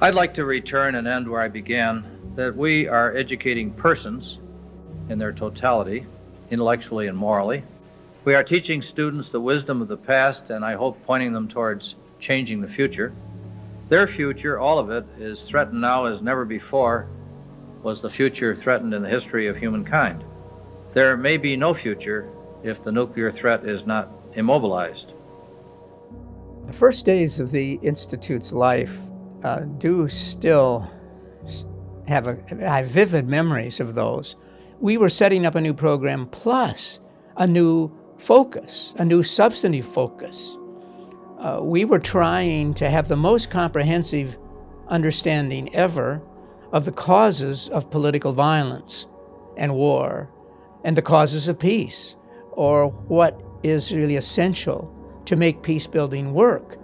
I'd like to return and end where I began, that we are educating persons in their totality, intellectually and morally. We are teaching students the wisdom of the past, and I hope pointing them towards changing the future. Their future, all of it, is threatened now as never before was the future threatened in the history of humankind. There may be no future if the nuclear threat is not immobilized. The first days of the Institute's life do still have vivid memories of those. We were setting up a new program plus a new focus, a new substantive focus. We were trying to have the most comprehensive understanding ever of the causes of political violence and war and the causes of peace, or what is really essential to make peace-building work.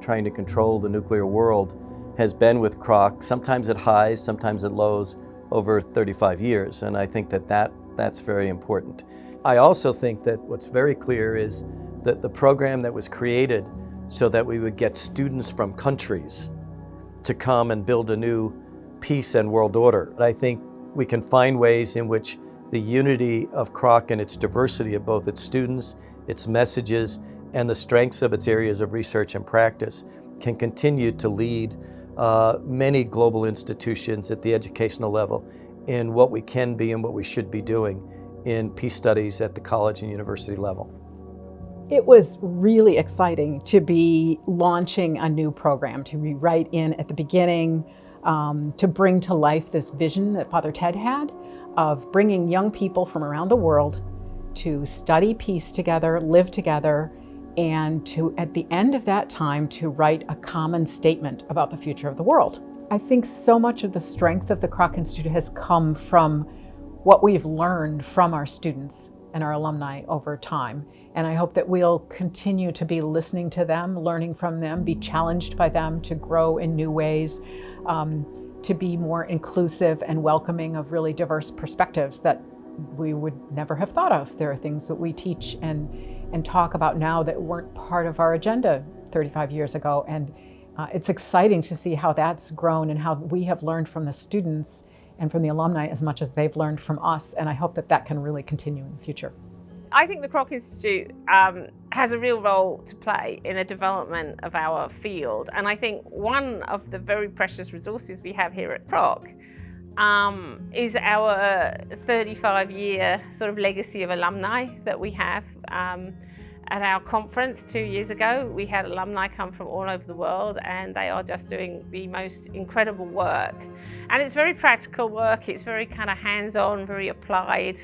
Trying to control the nuclear world has been with Kroc, sometimes at highs, sometimes at lows, over 35 years, and I think that's very important. I also think that what's very clear is that the program that was created so that we would get students from countries to come and build a new peace and world order. I think we can find ways in which the unity of Kroc and its diversity of both its students, its messages, and the strengths of its areas of research and practice can continue to lead many global institutions at the educational level in what we can be and what we should be doing in peace studies at the college and university level. It was really exciting to be launching a new program, to be right in at the beginning, to bring to life this vision that Father Ted had of bringing young people from around the world to study peace together, live together, and to, at the end of that time, to write a common statement about the future of the world. I think so much of the strength of the Kroc Institute has come from what we've learned from our students and our alumni over time. And I hope that we'll continue to be listening to them, learning from them, be challenged by them to grow in new ways, to be more inclusive and welcoming of really diverse perspectives that we would never have thought of. There are things that we teach and talk about now that weren't part of our agenda 35 years ago. And it's exciting to see how that's grown and how we have learned from the students and from the alumni as much as they've learned from us. And I hope that that can really continue in the future. I think the Kroc Institute has a real role to play in the development of our field. And I think one of the very precious resources we have here at Kroc is our 35-year sort of legacy of alumni that we have. At our conference 2 years ago, we had alumni come from all over the world, and they are just doing the most incredible work. And it's very practical work, it's very kind of hands-on, very applied.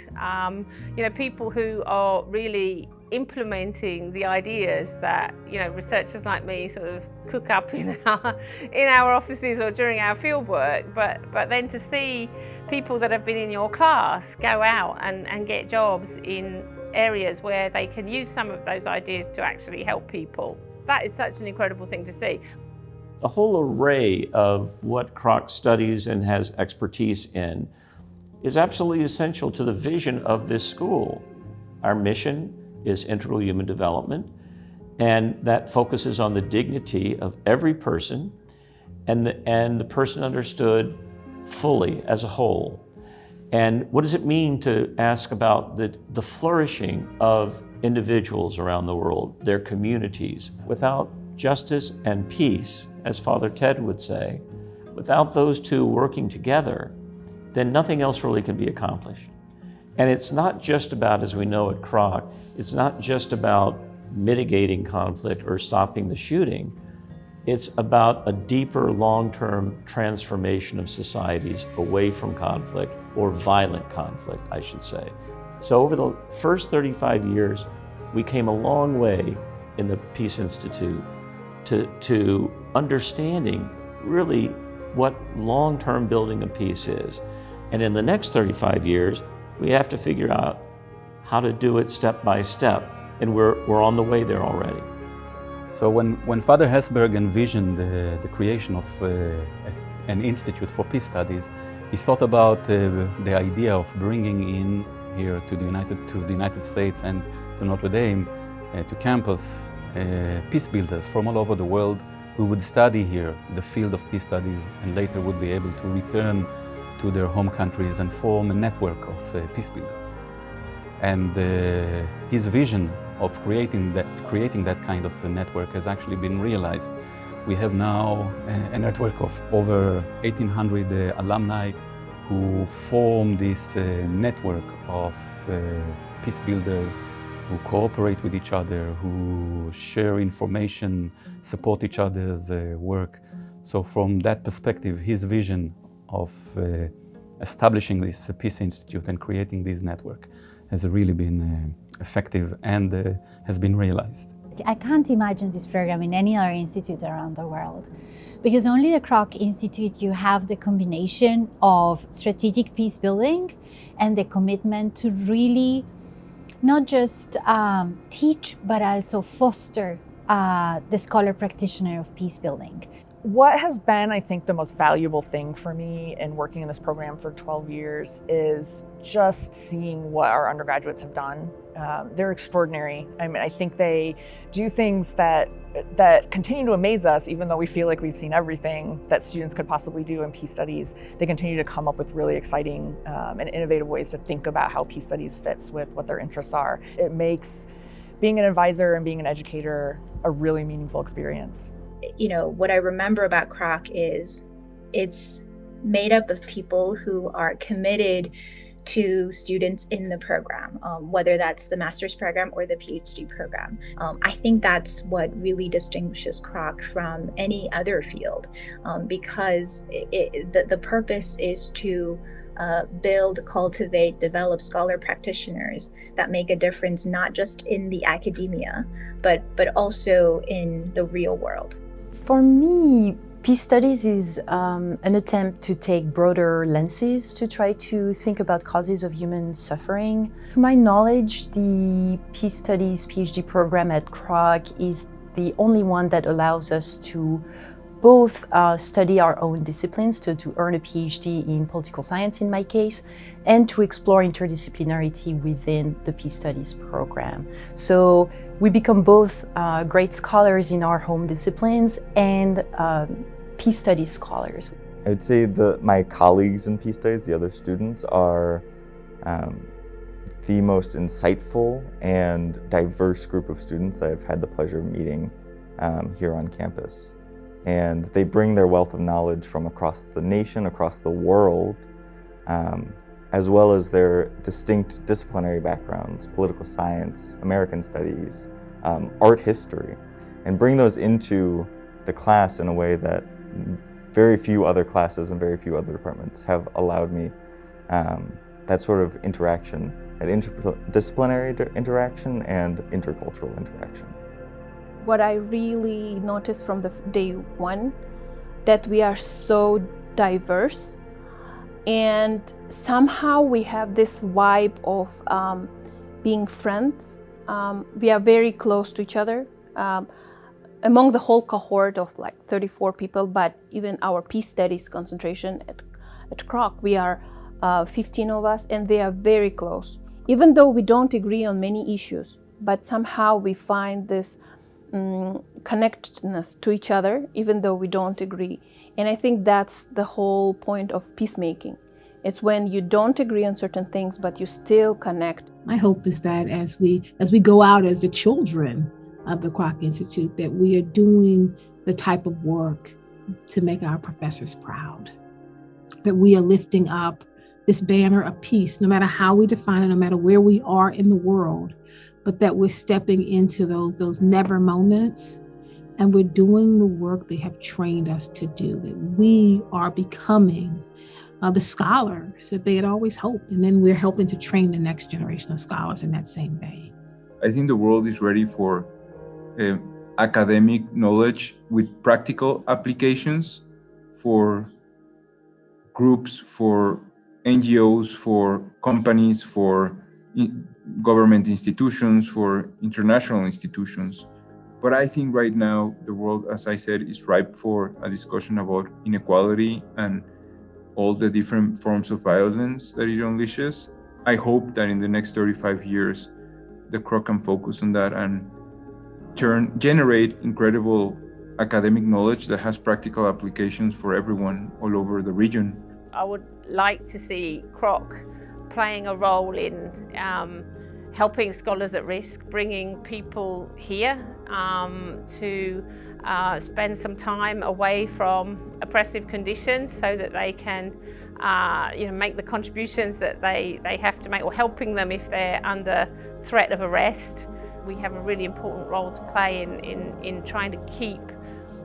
You know, people who are really implementing the ideas that, you know, researchers like me sort of cook up in our offices or during our field work, but then to see people that have been in your class go out and get jobs in areas where they can use some of those ideas to actually help people. That is such an incredible thing to see. A whole array of what Kroc studies and has expertise in is absolutely essential to the vision of this school. Our mission is integral human development, and that focuses on the dignity of every person and the person understood fully as a whole. And what does it mean to ask about the flourishing of individuals around the world, their communities? Without justice and peace, as Father Ted would say, without those two working together, then nothing else really can be accomplished. And it's not just about, as we know at Kroc, it's not just about mitigating conflict or stopping the shooting. It's about a deeper long-term transformation of societies away from conflict, or violent conflict, I should say. So over the first 35 years, we came a long way in the Peace Institute to understanding really what long-term building of peace is. And in the next 35 years, we have to figure out how to do it step by step, and we're on the way there already. So when Father Hesburgh envisioned the creation of an institute for peace studies, he thought about the idea of bringing in here to the United States and to Notre Dame, to campus, peace builders from all over the world who would study here the field of peace studies and later would be able to return to their home countries and form a network of peace builders. And his vision of creating that kind of a network has actually been realized. We have now a network of over 1,800 alumni who form this network of peace builders who cooperate with each other, who share information, support each other's work. So from that perspective, his vision of establishing this Peace Institute and creating this network has really been effective and has been realized. I can't imagine this program in any other institute around the world, because only the Kroc Institute you have the combination of strategic peace building and the commitment to really not just teach, but also foster the scholar practitioner of peace building. What has been, I think, the most valuable thing for me in working in this program for 12 years is just seeing what our undergraduates have done. They're extraordinary. I mean, I think they do things that continue to amaze us, even though we feel like we've seen everything that students could possibly do in peace studies. They continue to come up with really exciting and innovative ways to think about how peace studies fits with what their interests are. It makes being an advisor and being an educator a really meaningful experience. You know, what I remember about Kroc is it's made up of people who are committed to students in the program, whether that's the master's program or the PhD program. I think that's what really distinguishes Kroc from any other field, because the purpose is to build, cultivate, develop scholar practitioners that make a difference not just in the academia, but also in the real world. For me, peace studies is an attempt to take broader lenses to try to think about causes of human suffering. To my knowledge, the peace studies PhD program at Kroc is the only one that allows us to both study our own disciplines, to earn a PhD in political science in my case, and to explore interdisciplinarity within the peace studies program. So we become both great scholars in our home disciplines and peace studies scholars. I would say my colleagues in peace studies, the other students, are the most insightful and diverse group of students that I've had the pleasure of meeting here on campus. And they bring their wealth of knowledge from across the nation, across the world, as well as their distinct disciplinary backgrounds, political science, American studies, art history, and bring those into the class in a way that very few other classes and very few other departments have allowed me that sort of interaction, that interdisciplinary interaction and intercultural interaction. What I really noticed from the day one, that we are so diverse, and somehow we have this vibe of being friends. We are very close to each other. Among the whole cohort of like 34 people, but even our peace studies concentration at Kroc, we are 15 of us, and they are very close. Even though we don't agree on many issues, but somehow we find this connectedness to each other, even though we don't agree. And I think that's the whole point of peacemaking. It's when you don't agree on certain things, but you still connect. My hope is that as we go out as the children of the Kroc Institute, that we are doing the type of work to make our professors proud, that we are lifting up this banner of peace, no matter how we define it, no matter where we are in the world, but that we're stepping into those never moments, and we're doing the work they have trained us to do, that we are becoming the scholars that they had always hoped, and then we're helping to train the next generation of scholars in that same vein. I think the world is ready for academic knowledge with practical applications for groups, for NGOs, for companies, for government institutions, for international institutions. But I think right now the world, as I said, is ripe for a discussion about inequality and all the different forms of violence that it unleashes. I hope that in the next 35 years, the Kroc can focus on that and generate incredible academic knowledge that has practical applications for everyone all over the region. I would like to see Kroc playing a role in helping scholars at risk, bringing people here to spend some time away from oppressive conditions so that they can make the contributions that they have to make, or helping them if they're under threat of arrest. We have a really important role to play in trying to keep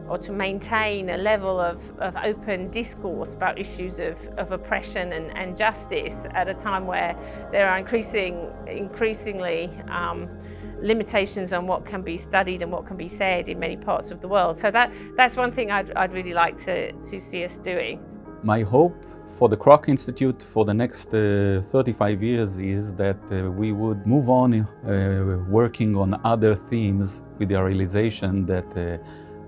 or to maintain a level of open discourse about issues of oppression and justice at a time where there are increasingly limitations on what can be studied and what can be said in many parts of the world. So that's one thing I'd really like to see us doing. My hope for the Kroc Institute for the next 35 years is that we would move on working on other themes with the realization that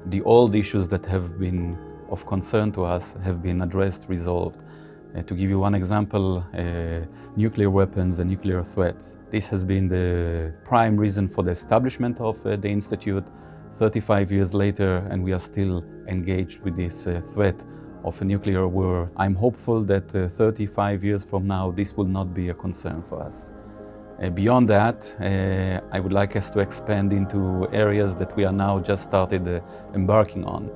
the old issues that have been of concern to us have been addressed, resolved. To give you one example, nuclear weapons and nuclear threats. This has been the prime reason for the establishment of the Institute 35 years later, and we are still engaged with this threat of a nuclear war. I'm hopeful that 35 years from now, this will not be a concern for us. Beyond that, I would like us to expand into areas that we are now just started embarking on,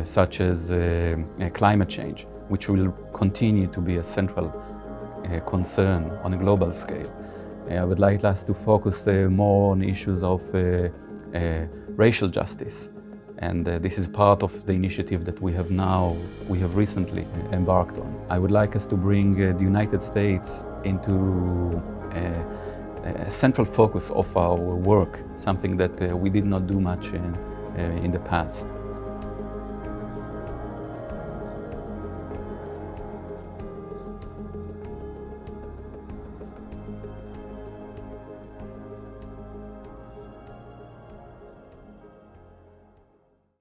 such as climate change, which will continue to be a central concern on a global scale. I would like us to focus more on issues of racial justice. And this is part of the initiative that we have recently embarked on. I would like us to bring the United States into a central focus of our work, something that we did not do much in the past.